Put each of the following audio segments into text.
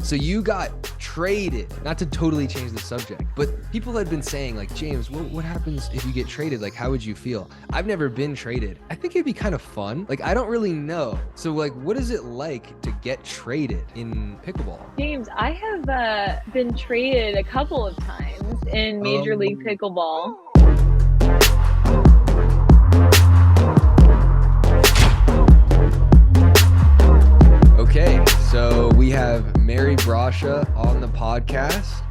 So you got traded, not to totally change the subject, but people had been saying like, James, what happens if you get traded? Like, how would you feel? I've never been traded. I think it'd be kind of fun. Like, I don't really know. So like, what is it like to get traded in pickleball? James, I have been traded a couple of times in Major League Um, Pickleball. okay, so we have Mary Brascia on the podcast.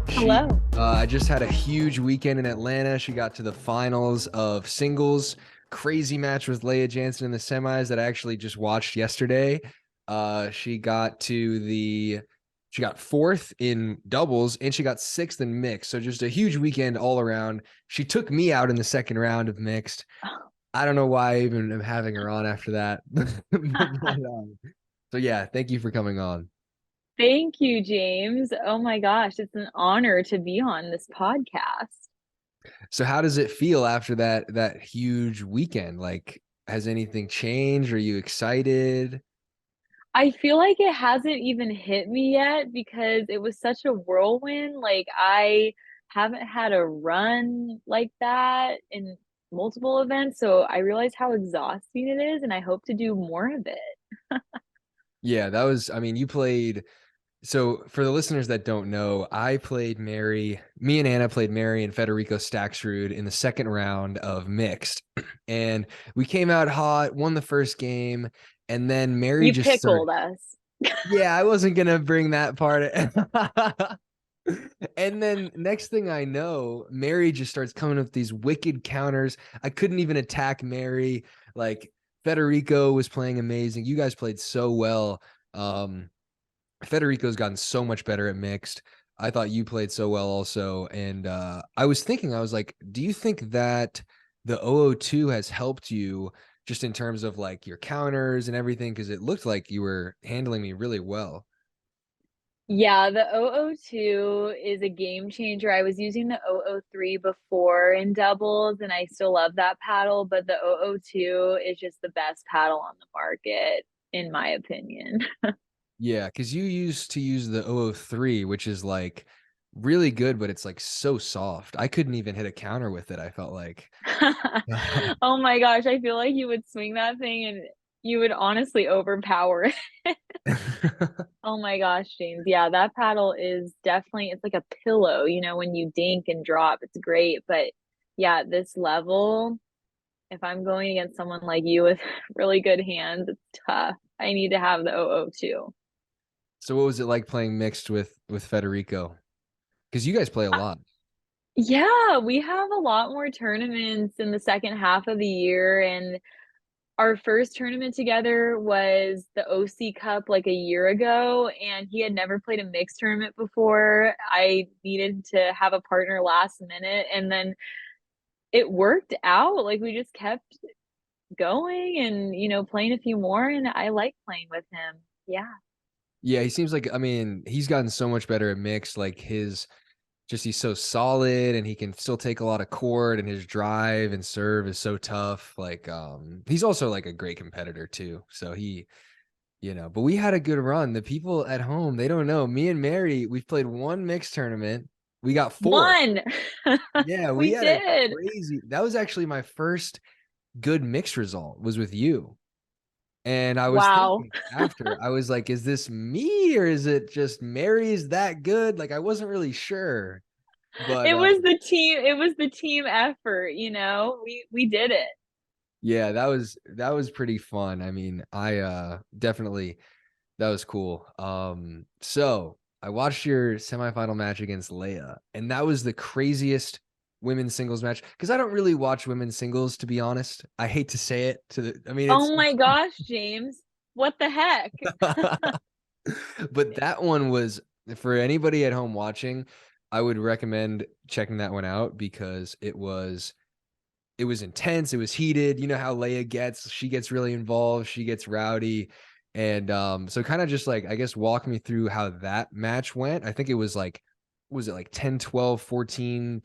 She, Hello. I just had a huge weekend in Atlanta. She got to the finals of singles. Crazy match with Leah Jansen in the semis that I actually just watched yesterday. She got to she got fourth in doubles and she got sixth in mixed. So just a huge weekend all around. She took me out in the second round of mixed. I don't know why I even am having her on after that. So yeah, thank you for coming on. Thank you, James. Oh my gosh, it's an honor to be on this podcast. So how does it feel after that huge weekend? Like, has anything changed? Are you excited? I feel like it hasn't even hit me yet because it was such a whirlwind. Like, I haven't had a run like that in multiple events. So I realize how exhausting it is, and I hope to do more of it. Yeah, that was, I mean, you played. So for the listeners that don't know, I played me and Anna played Mary and Federico Staksrud in the second round of mixed. And we came out hot, won the first game, and then Mary You just started. pickled us. Yeah, I wasn't gonna bring that part. And then next thing I know, Mary just starts coming up with these wicked counters. I couldn't even attack Mary. Like Federico was playing amazing. You guys played so well. Federico's gotten so much better at mixed. I thought you played so well also. And I was thinking, I was like, do you think that the 002 has helped you just in terms of like your counters and everything? Because it looked like you were handling me really well. Yeah, the 002 is a game changer. I was using the 003 before in doubles, and I still love that paddle, but the 002 is just the best paddle on the market, in my opinion. Yeah, because you used to use the 003, which is like really good, but it's like so soft. I couldn't even hit a counter with it, I felt like. Oh my gosh, I feel like you would swing that thing and you would honestly overpower it. Oh my gosh, James. Yeah, that paddle is definitely, it's like a pillow, when you dink and drop, it's great. But yeah, this level, if I'm going against someone like you with really good hands, it's tough. I need to have the 002. So what was it like playing mixed with Federico? Because you guys play a Uh, lot. yeah, we have a lot more tournaments in the second half of the year. And our first tournament together was the OC Cup like a year ago. And he had never played a mixed tournament before. I needed to have a partner last minute. And then it worked out. Like we just kept going and, playing a few more. And I like playing with him. Yeah. Yeah, he seems like, I mean, he's gotten so much better at mixed. Like he's so solid and he can still take a lot of court and his drive and serve is so tough. Like, he's also like a great competitor too. So but we had a good run. The people at home, they don't know. Me and Mary, we've played one mixed tournament. We got fourth. One. Yeah, we We had a did. crazy. That was actually my first good mixed result was with you. And I was Wow. thinking after, I was like, is this me or is it just Mary's that good? Like I wasn't really sure. But It was the team effort, We did it. yeah, that was pretty fun. I mean, I definitely that was cool. So I watched your semifinal match against Leia, and that was the craziest women's singles match because I don't really watch women's singles, to be honest. I hate to say it I mean, Oh my gosh, James. What the heck? but that one was for anybody at home watching, I would recommend checking that one out because it was intense, it was heated. You know how Leia gets, she gets really involved, she gets rowdy. And so kind of just like, I guess, walk me through how that match went. I think it was like, was it like 10, 12, 14,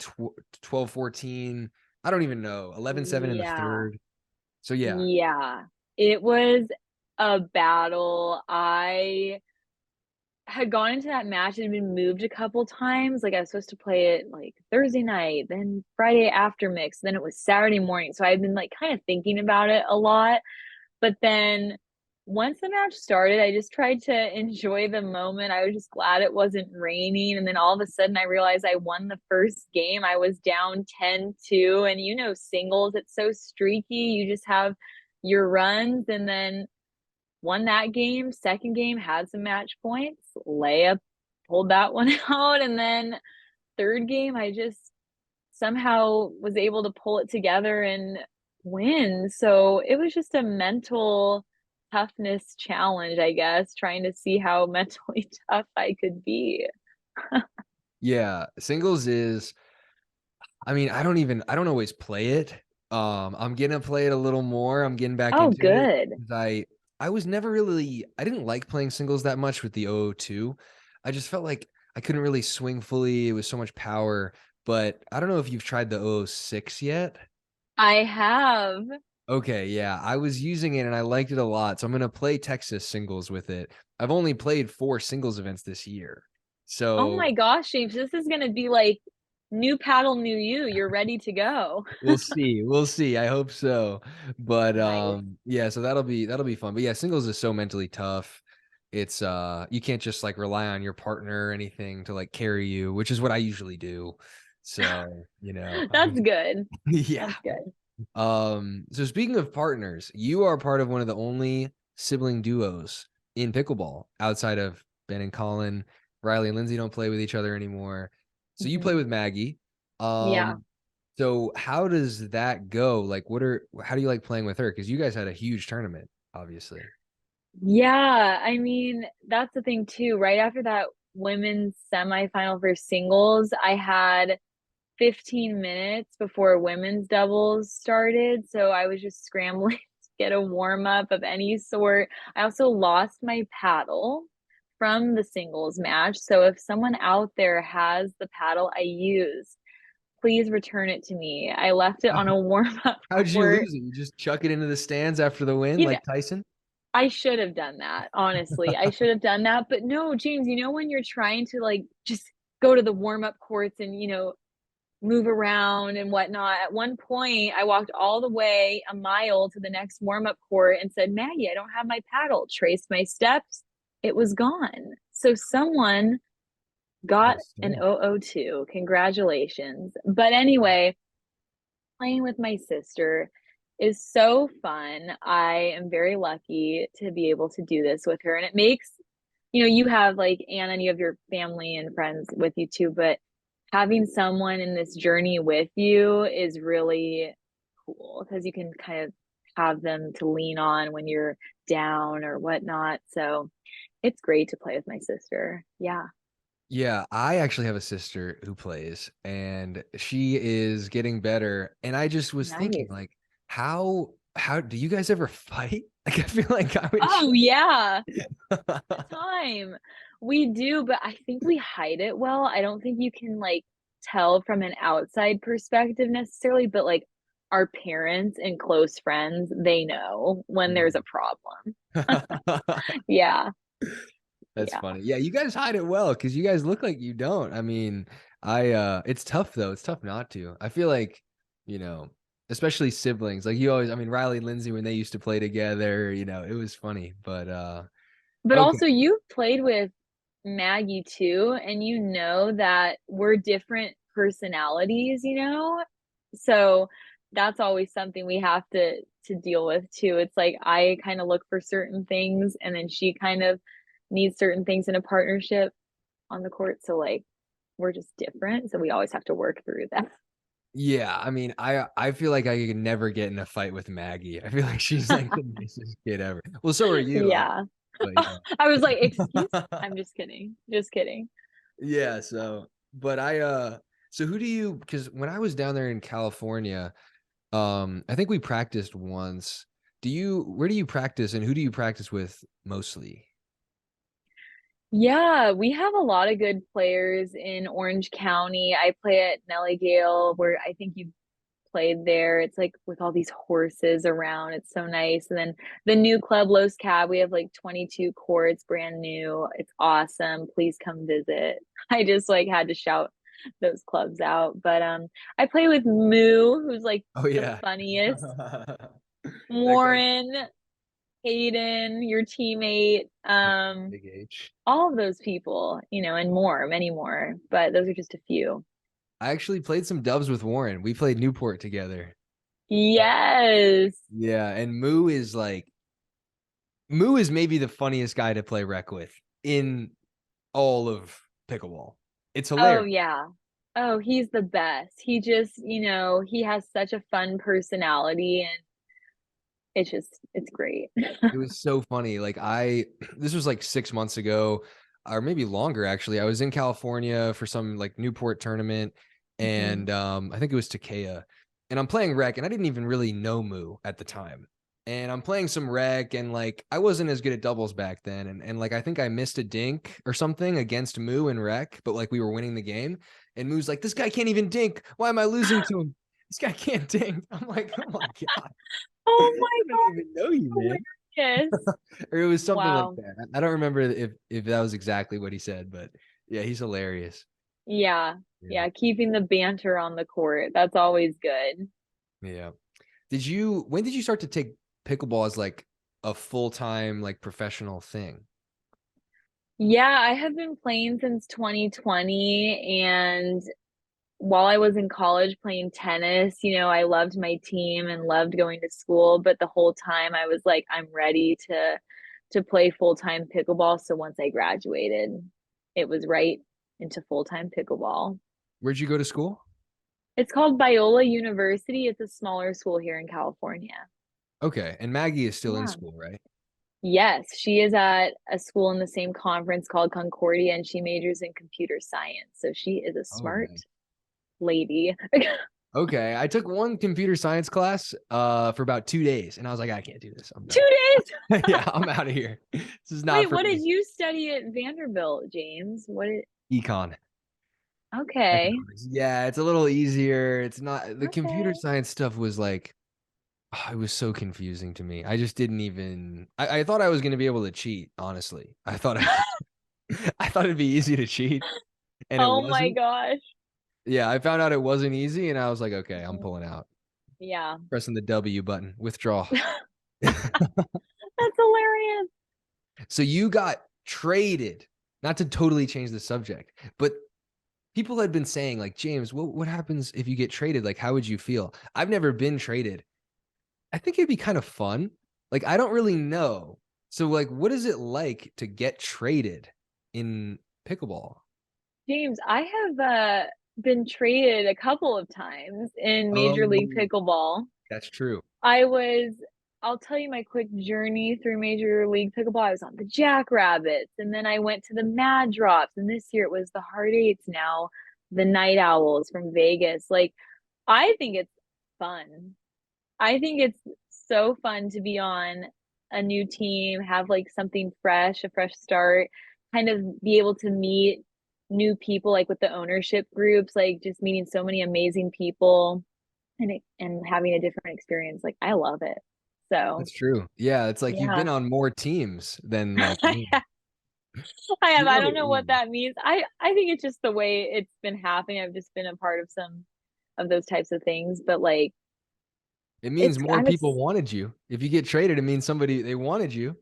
12, 14? I don't even know. 11-7 in the Yeah. third. So yeah. Yeah. It was a battle. had gone into that match and been moved a couple times. Like I was supposed to play it like Thursday night, then Friday after mix, then it was Saturday morning. So I've been like kind of thinking about it a lot. But then once the match started, I just tried to enjoy the moment. I was just glad it wasn't raining. And then all of a sudden I realized I won the first game. I was down 10-2. And singles, it's so streaky. You just have your runs and then won that game. Second game had some match points. Layup pulled that one out. And then third game, I just somehow was able to pull it together and win. So it was just a mental toughness challenge, I guess, trying to see how mentally tough I could be. Yeah, singles is I don't always play it. I'm gonna play it a little more. I'm getting back Oh, into it good. 'cause I was never really I didn't like playing singles that much with the 002. I just felt like I couldn't really swing fully. It was so much power, but I don't know if you've tried the 006 yet? I have. Okay, yeah, I was using it and I liked it a lot, so I'm gonna play Texas singles with it. I've only played 4 singles events this year. Oh my So gosh, James, this is going to be like new paddle, new you. You're ready to go. we'll see, we'll see, I hope so. But, Nice. yeah, so that'll be fun. But yeah, singles is so mentally tough. It's, you can't just, like, rely on your partner or anything to, like, carry you, which is what I usually do. So, That's good. yeah. That's good. So speaking of partners, you are part of one of the only sibling duos in pickleball outside of Ben and Colin. Riley and Lindsay don't play with each other anymore. So you play Mhm. with Maggie. Yeah. So how does that go? Like how do you like playing with her? Because you guys had a huge tournament, obviously. Yeah, I mean, that's the thing too. Right after that women's semifinal for singles, I had 15 minutes before women's doubles started. So I was just scrambling to get a warm up of any sort. I also lost my paddle from the singles match. So if someone out there has the paddle I use, please return it to me. I left it on a warm up How'd you court. lose it? You just chuck it into the stands after the win, You know, like Tyson? I should have done that, honestly. I should have done that, but no, James, when you're trying to, like, just go to the warm-up courts and, move around and whatnot, at one point, I walked all the way a mile to the next warm-up court and said, "Maggie, I don't have my paddle." Traced my steps, it was gone. So someone got That's an tough. 002. Congratulations. But anyway, playing with my sister is so fun. I am very lucky to be able to do this with her. And it makes, you have like Anna and you have your family and friends with you too, but having someone in this journey with you is really cool because you can kind of have them to lean on when you're down or whatnot. So it's great to play with my sister. Yeah. Yeah, I actually have a sister who plays, and she is getting better, and I just was thinking, Nice. like, how do you guys ever fight? Like, I feel like I would Oh, yeah. The just time. We do, but I think we hide it well. I don't think you can, like, tell from an outside perspective necessarily, but, like, our parents and close friends, they know when there's Mm. a problem. Yeah, That's yeah. funny. Yeah, you guys hide it well because you guys look like you don't. I mean, it's tough though. It's tough not to. I feel like, you know, especially siblings, like you always, I mean, Riley and Lindsay when they used to play together, it was funny. But But okay. also, you've played with Maggie too, and you know that we're different personalities, you know? So that's always something we have to deal with too. It's like I kind of look for certain things and then she kind of needs certain things in a partnership on the court. So like we're just different. So we always have to work through that. Yeah, I mean, I feel like I could never get in a fight with Maggie. I feel like she's like the nicest kid ever. Well, so are you, Yeah. but I was like, excuse? yeah. I'm just kidding. Just kidding. Yeah, but so who do you because when I was down there in California, I think we practiced once. Where do you practice and who do you practice with mostly? Yeah, we have a lot of good players in Orange County. I play at Nellie Gale, where I think you played there. It's like with all these horses around. It's so nice. And then the new club, Los Cab, we have like 22 courts, brand new. It's awesome. Please come visit. I just like had to shout those clubs out. But I play with Moo, who's like Oh the yeah. funniest. That guy's Warren, Hayden, your teammate, Big H. all of those people, and more, many more. But those are just a few. I actually played some dubs with Warren. We played Newport together. Yes. Yeah, and Moo is maybe the funniest guy to play rec with in all of pickleball. It's Oh, hilarious. yeah. Oh, he's the best. He just, he has such a fun personality and it's great. It was so funny. Like this was like 6 months ago, or maybe longer actually. I was in California for some like Newport tournament, Mhm. and I think it was Takea, and I'm playing rec, and I didn't even really know Moo at the time. And I'm playing some rec, and like I wasn't as good at doubles back then, and like I think I missed a dink or something against Moo in rec, but like we were winning the game, and Moo's like, "This guy can't even dink. Why am I losing to him? This guy can't dink." I'm like, "Oh my god, Oh I my don't God, even know you, man." hilarious. Or it was something like Wow. that. I don't remember if that was exactly what he said, but yeah, he's hilarious. Yeah. Yeah. Yeah, keeping the banter on the court. That's always good. Yeah. When did you start to take pickleball as like a full-time, like professional thing? Yeah, I have been playing since 2020, and while I was in college playing tennis, I loved my team and loved going to school, but the whole time I was like, I'm ready to play full-time pickleball. So once I graduated, it was right into full-time pickleball. Where'd you go to school? It's called Biola University. It's a smaller school here in California. Okay. And Maggie is still in Yeah. school, right? Yes, she is at a school in the same conference called Concordia, and she majors in computer science. So she is a Oh, smart nice. lady. Okay. I took one computer science class for about 2 days, and I was like, I can't do this. I'm Two done. days. Yeah, I'm out of here. This is not Wait, for what did me. you study at Vanderbilt, James? Econ. Okay. Economics. Yeah, it's a little easier. It's not the computer Okay. science stuff was like it was so confusing to me. I just didn't even I thought I was gonna be able to cheat, honestly. I thought it'd be easy to cheat and it Oh my wasn't. gosh. Yeah, I found out it wasn't easy and I was like, okay, I'm Mhm. pulling out. Yeah. Pressing the W button, withdraw. That's hilarious. So you got traded, not to totally change the subject, but people had been saying like, James, what happens if you get traded? Like, how would you feel? I've never been traded. I think it'd be kind of fun. Like, I don't really know. So, like, what is it like to get traded in pickleball? James, I have been traded a couple of times in Major League Oh, Pickleball. that's true. I was, I'll tell you my quick journey through Major League Pickleball. I was on the Jackrabbits, and then I went to the Mad Drops, and this year it was the Hard Eights, now the Night Owls from Vegas. Like, I think it's fun. I think it's so fun to be on a new team, have like something fresh, a fresh start, kind of be able to meet new people, like with the ownership groups, like just meeting so many amazing people and having a different experience. Like I love it. So That's true. Yeah, it's like you've yeah. been on more teams than like me. I have. You I love don't it. know what that means. I think it's just the way it's been happening. I've just been a part of some of those types of things, but like It means more I'm people wanted you. If you get traded, it means somebody they wanted you.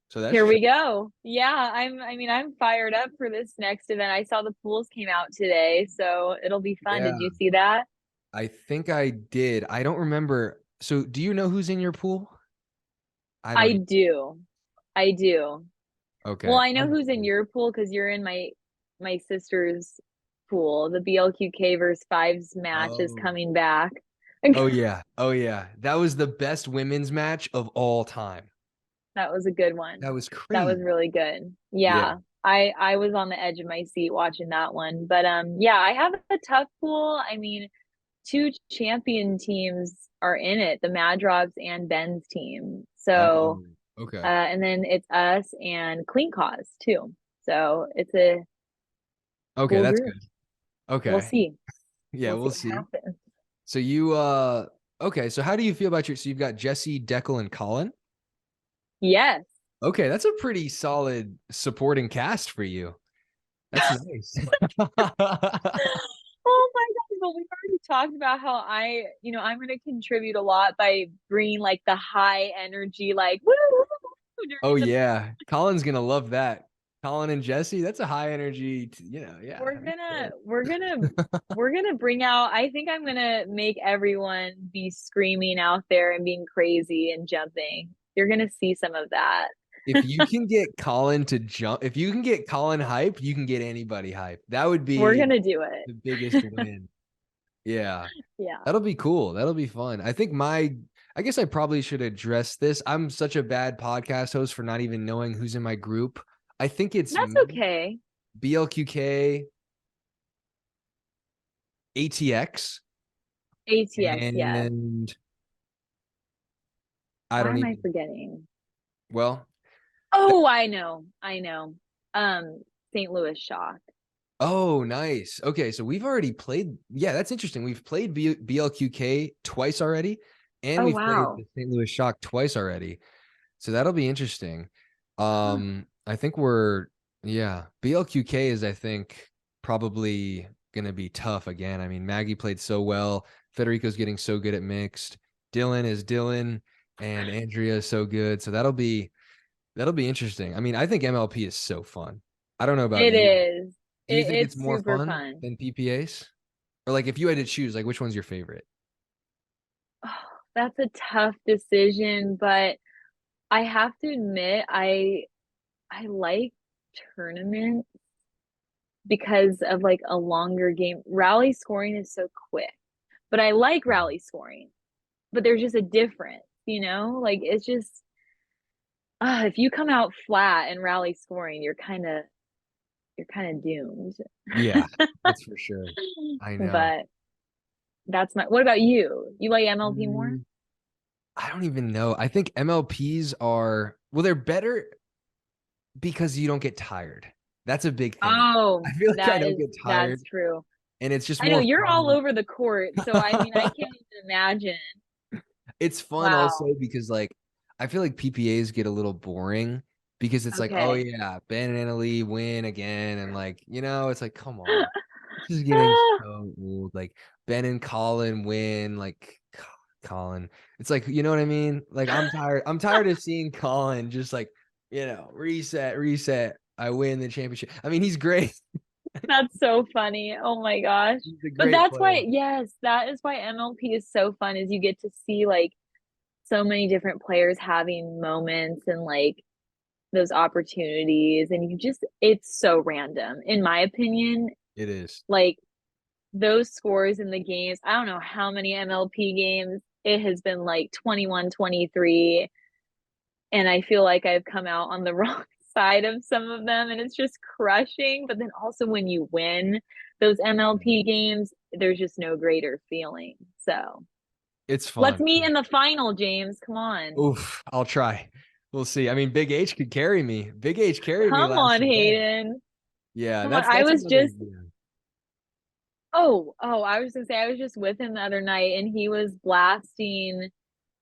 So that's here true. we go. Yeah, I'm fired up for this next event. I saw the pools came out today, so it'll be fun. Yeah, Did you see that? I think I did. I don't remember. So, do you know who's in your pool? I don't I even. do. I do. Well, Okay. I know who's in your pool because you're in my sister's pool. The BLQK versus fives match is Oh. coming back. Oh yeah. Oh yeah. That was the best women's match of all time. That was a good one. That was That was crazy. really good. Yeah. Yeah. I was on the edge of my seat watching that one. But yeah, I have a tough pool. I mean, two champion teams are in it, the Mad Drops and Ben's team. So, Oh, okay. and then it's us and Clean Cause too. So it's a Okay, cool that's group. good. We'll Okay. see. Yeah, We'll see we'll what see. happens. So you okay, so how do you feel about so you've got Jesse, Declan, and Colin? Yes. Okay, that's a pretty solid supporting cast for you. That's nice. Oh my gosh, but we've already talked about how I'm going to contribute a lot by bringing like the high energy, like woo, Oh during the. yeah, Colin's gonna love that. Colin and Jesse, that's a high energy, yeah. We're gonna, we're gonna, we're gonna bring out. I think I'm gonna make everyone be screaming out there and being crazy and jumping. You're gonna see some of that. If you can get Colin to jump, if you can get Colin hype, you can get anybody hype. That would We're be gonna do the biggest it. win. Yeah. Yeah, That'll be cool. That'll be fun. I guess I probably should address this. I'm such a bad podcast host for not even knowing who's in my group. I think it's that's me, okay. BLQK, ATX, ATX, yes. and I Why don't am I even, forgetting? well, Oh, I know. Um, St. Louis Shock. oh, nice. Okay, so we've already played. Yeah, that's interesting. We've played BLQK twice already, and Oh, we've played wow. the St. Louis Shock twice already. So that'll be interesting. Huh. I think we're yeah, BLQK is I think probably gonna be tough again. I mean, Maggie played so well. Federico's getting so good at mixed. Dylan is Dylan, and Andrea is so good. So that'll be interesting. I mean, I think MLP is so fun. I don't know about It you. is. Do you think it's It's more super fun fun. than PPAs? Or like if you had to choose, like which one's your favorite? Oh, that's a tough decision, but I have to admit, I like tournaments because of like a longer game. Rally scoring is so quick, but I like rally scoring. But there's just a difference, you know? Like it's just if you come out flat in rally scoring, you're kind of doomed. Yeah, that's for sure. I know. But that's my. What about you? You like MLP more? Mm, I don't even know. I think MLPs are, well, they're better because you don't get tired. That's a big thing. Oh, I feel like I that don't is get that's tired true. and it's just I know more you're all fun. over the court, so I mean, I can't even imagine. It's fun also Wow. because like I feel like PPAs get a little boring because it's like, oh Okay. yeah, Ben and Annalie win again. And like, it's like, come on. This is getting so old. Like Ben and Colin win, like Colin. It's like, you know what I mean? Like I'm tired. I'm tired of seeing Colin just like, reset, reset. I win the championship. I mean, he's great. That's so funny. Oh my gosh. He's a But great that's player. why, yes, that is why MLP is so fun is you get to see like so many different players having moments and like those opportunities and it's so random in my opinion. It is. Like those scores in the games, I don't know how many MLP games it has been like 21-23, and I feel like I've come out on the wrong side of some of them and it's just crushing. But then also when you win those MLP games, there's just no greater feeling. So It's let's fun. meet in the final, James. Come on. Oof, I'll try. We'll see. I mean, Big H could carry me. Big H carried me Come last on, event. Hayden. Yeah, Come on. that's another. Yeah. I was gonna say I was just with him the other night and he was blasting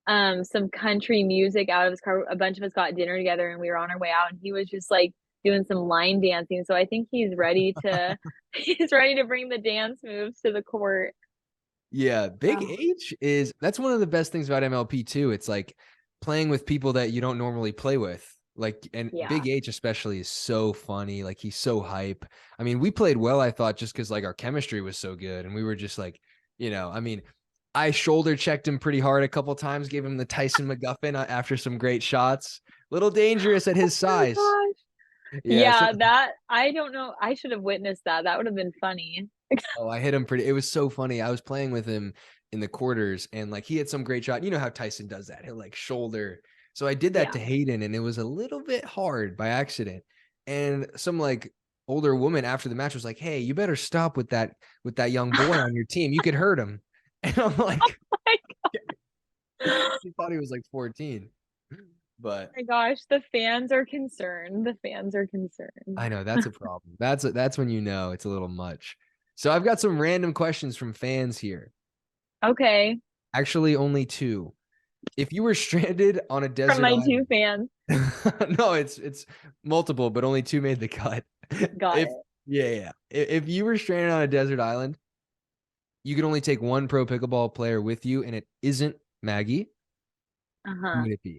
some country music out of his car. A bunch of us got dinner together and we were on our way out and he was just like doing some line dancing. So I think he's ready to he's ready to bring the dance moves to the court. Yeah, Big Oh, H that's one of the best things about MLP too. It's like playing with people that you don't normally play with. Like, and yeah. Big H especially is so funny. Like he's so hype. I mean, we played well, I thought, just because like our chemistry was so good. And we were just like, I mean, I shoulder checked him pretty hard a couple times, gave him the Tyson McGuffin after some great shots. Little dangerous at his Oh my size. gosh. Yeah. So Yeah, that I don't know. I should have witnessed that. That would have been funny. oh, I hit him pretty. It was so funny. I was playing with him in the quarters and like he had some great shot. You know how Tyson does that. He'll like shoulder. So I did that Yeah. to Hayden and it was a little bit hard by accident. And some like older woman after the match was like, "Hey, you better stop with that young boy on your team. You could hurt him." And I'm like, he thought he was like 14. Oh But my gosh, the fans are concerned. The fans are concerned. I know that's a problem. That's when it's a little much. So I've got some random questions from fans here. Okay. Actually, only two. If you were stranded on a From desert my 2 island, fans. no, it's multiple, but only two made the cut. Got If it. yeah, yeah. If you were stranded on a desert island, you can only take one pro pickleball player with you, and it isn't Maggie. Who Uh-huh. would it be?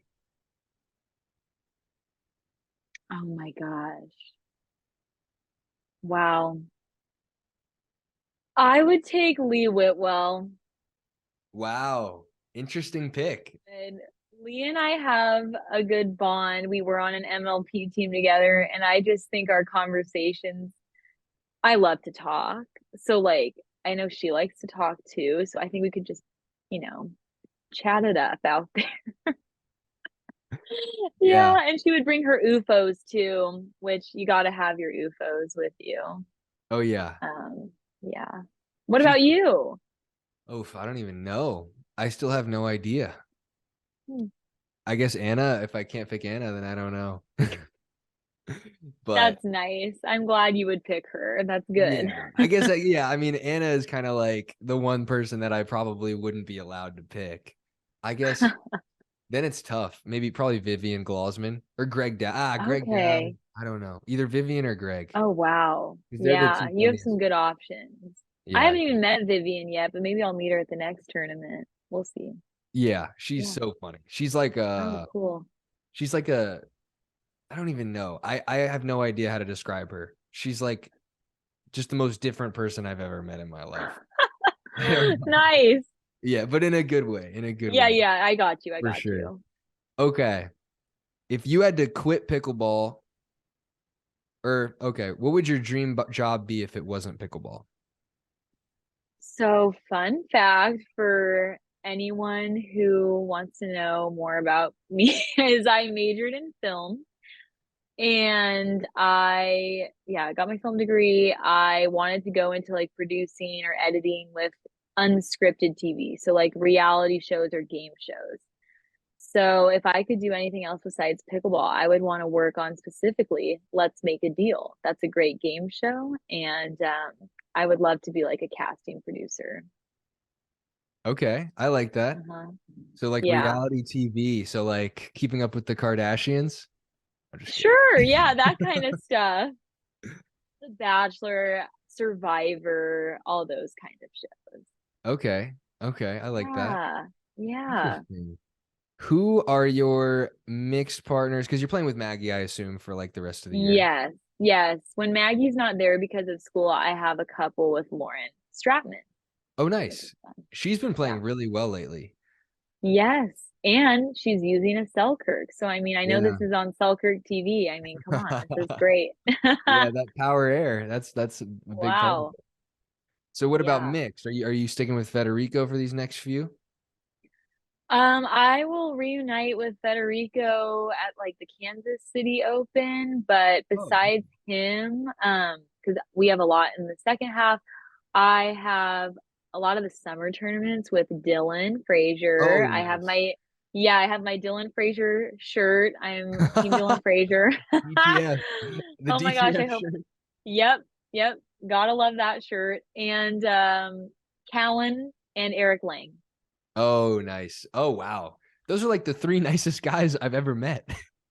Oh my gosh. Wow. I would take Lee Whitwell. Wow, interesting pick. And Lee and I have a good bond. We were on an MLP team together, and I just think our conversations, I love to talk. So, like, I know she likes to talk too. So, I think we could just, you know, chat it up out there. Yeah. Yeah. And she would bring her UFOs too, which you got to have your UFOs with you. Oh yeah. Yeah. What She's. about you? Oh, I don't even know. I still have no idea. Hmm. I guess Anna. If I can't pick Anna, then I don't know. But That's nice. I'm glad you would pick her. That's good. yeah, I guess. Yeah, I mean, Anna is kind of like the one person that I probably wouldn't be allowed to pick. I guess then it's tough. Maybe probably Vivian Glausman or Greg Dow. Greg Dow. Okay. I don't know. Either Vivian or Greg. Oh, wow. Because they're the Yeah, two you have some funniest. good options. I Yeah. haven't even met Vivian yet, but maybe I'll meet her at the next tournament. We'll see. Yeah. She's Yeah. so funny. Oh, cool. She's like a, I don't even know. I have no idea how to describe her. She's like just the most different person I've ever met in my life. I don't know. Nice. Yeah, but in a good way. In a good Yeah, way. yeah, I got you. I For got sure. you. Okay. If you had to quit pickleball, or okay, what would your dream job be if it wasn't pickleball? So, fun fact for anyone who wants to know more about me is I majored in film. And I got my film degree. I wanted to go into like producing or editing with unscripted TV. So like reality shows or game shows. So if I could do anything else besides pickleball, I would want to work on specifically Let's Make a Deal. That's a great game show. And I would love to be like a casting producer. Okay, I like that. Uh-huh. So like Yeah. reality TV. So like keeping up with the Kardashians. I'm just kidding. Sure. Yeah. That kind of stuff. The Bachelor, Survivor, all those kind of shows. Okay. Okay, I like that. Yeah. Yeah. Interesting. Who are your mixed partners? Because you're playing with Maggie, I assume, for like the rest of the year. Yes. Yes. When Maggie's not there because of school, I have a couple with Lauren Stratman, Oh, which is nice. fun. She's been Yeah. playing really well lately. Yes. And she's using a Selkirk. So, I mean, I know Yeah. this is on Selkirk TV. I mean, come on, this is great. Yeah, that power air. That's a big part of Wow. it. So what about Yeah. mixed? Are you sticking with Federico for these next few? I will reunite with Federico at like the Kansas City Open, but Oh, cool. besides him, because we have a lot in the second half, I have a lot of the summer tournaments with Dylan Frazier. Oh, nice. Yeah, I have my Dylan Frazier shirt. I'm Team Dylan Frazier. DTF. The Oh my gosh, I DTF hope. shirt. Yep, yep. Gotta love that shirt. And Callan and Eric Lang. Oh, nice. Oh, wow. Those are like the three nicest guys I've ever met.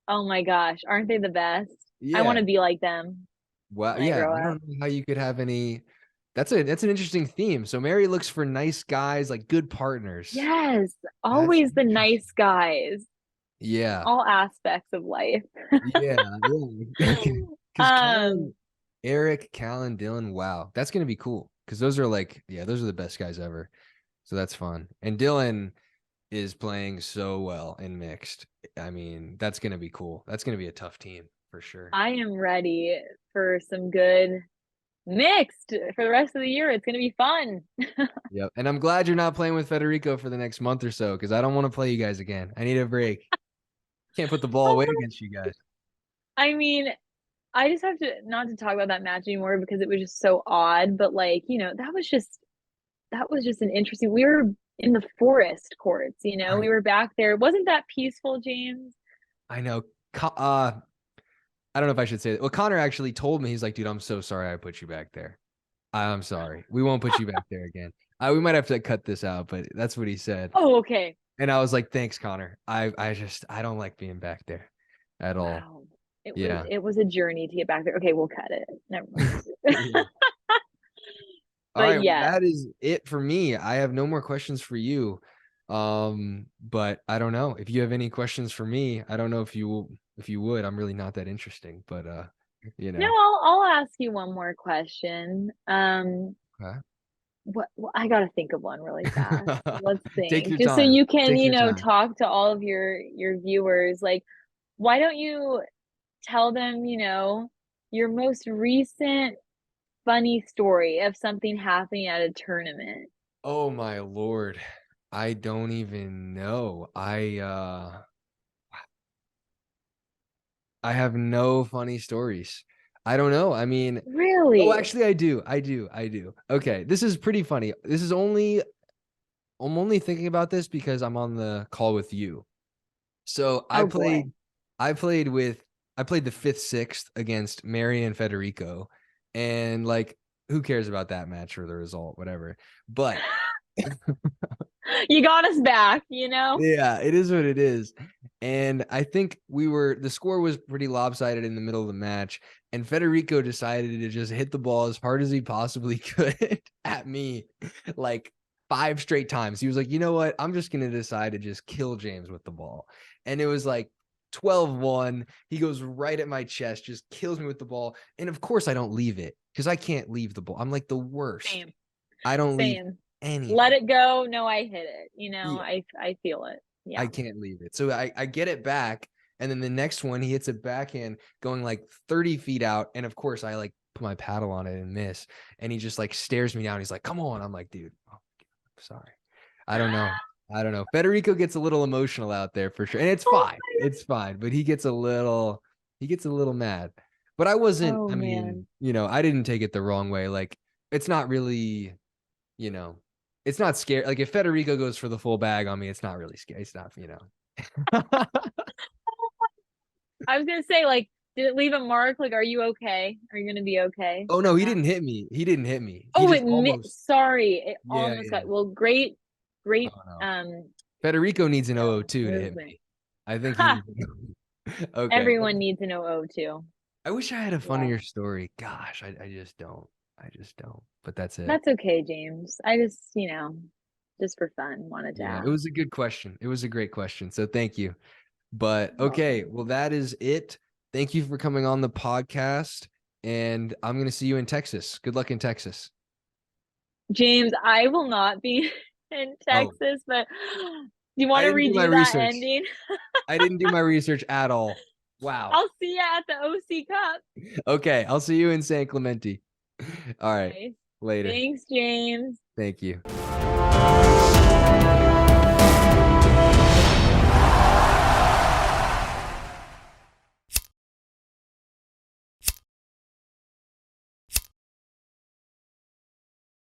Oh my gosh, aren't they the best? I want Yeah. to be like them Wow. when I Yeah. grow I up. don't know how you could have any. That's an interesting theme. So Mary looks for nice guys, like good partners. Yes, That's always the nice interesting. guys, Yeah. all aspects of life. Yeah. Yeah. Because Um, Eric, Callan, Dylan, wow. That's gonna be cool. Because those are like, yeah, those are the best guys ever. So that's fun. And Dylan is playing so well in mixed. I mean, that's gonna be cool. That's gonna be a tough team for sure. I am ready for some good mixed for the rest of the year. It's gonna be fun. Yep. And I'm glad you're not playing with Federico for the next month or so because I don't want to play you guys again. I need a break. Can't put the ball away Oh, against you guys. I mean, I just have to not to talk about that match anymore because it was just so odd. But like, that was just an interesting. We were in the forest courts, I we were back there. Wasn't that peaceful, James? I know. I don't know if I should say that. Well, Connor actually told me he's like, dude, I'm so sorry I put you back there. I'm sorry. We won't put you back there again. We might have to cut this out, but that's what he said. Oh, okay. And I was like, thanks, Connor. I don't like being back there at all. Wow. It was Yeah. it was a journey to get back there. Okay, we'll cut it. Never mind. Yeah. All But right. Well, yes. that is it for me. I have no more questions for you. But I don't know if you have any questions for me. I don't know if you would. I'm really not that interesting, but you No, know. I'll ask you one more question. Okay. What I gotta think of one really fast. Let's Take think. your Just so time. you can, Take you your know, time. talk to all of your viewers. Like, why don't you tell them, your most recent funny story of something happening at a tournament? Oh my Lord. I don't even know. I have no funny stories. I don't know. I mean, oh, Really? actually I do. I do. I do. Okay, this is pretty funny. I'm only thinking about this because I'm on the call with you. So Oh boy. I played with I played the 5th, 6th against Mary and Federico, and like who cares about that match or the result, whatever. But You got us back, you know? yeah, it is what it is. And I think the score was pretty lopsided in the middle of the match. And Federico decided to just hit the ball as hard as he possibly could at me like 5 straight times. He was like, you know what? I'm just going to decide to just kill James with the ball. And it was like 12-1. He goes right at my chest, just kills me with the ball. And of course, I don't leave it because I can't leave the ball. I'm like the worst. Same. I don't leave Same. Let anything. it go. No, I hit it. Yeah. I feel it. I Yeah. can't leave it. So I get it back. And then the next one, he hits a backhand going like 30 feet out. And of course, I like put my paddle on it and miss. And he just like stares me down. He's like, come on. I'm like, dude, oh, sorry. I don't know. I don't know. Federico gets a little emotional out there for sure. And it's Oh, fine. It's fine. But he gets a little mad. But I wasn't, oh I mean, man. I didn't take it the wrong way. Like, it's not really, you know, it's not scary. Like if Federico goes for the full bag on me, it's not really scary. It's not. I was gonna say, like, did it leave a mark? Like, are you okay? Are you gonna be okay Oh no, from he that? didn't hit me. He didn't hit me. He Oh, just almost. sorry, it Yeah, almost yeah. got well, great, Oh great no. Federico needs an 002 to hit movement. me. I think he Ha! needs. Okay. Everyone needs an 002. I wish I had a Yeah. funnier story. Gosh, I just don't. I just don't. But that's it. That's okay, James. I just, just for fun, wanted to Yeah, it ask. was a good question. It was a great question. So thank you. But You're okay, welcome. well, that is it. Thank you for coming on the podcast. And I'm going to see you in Texas. Good luck in Texas. James, I will not be in Oh, Texas, but do you want I to didn't do my redo that research. ending? I didn't do my research at all. Wow. I'll see you at the OC Cup. Okay, I'll see you in San Clemente. All right. Nice. Later. Thanks, James. Thank you.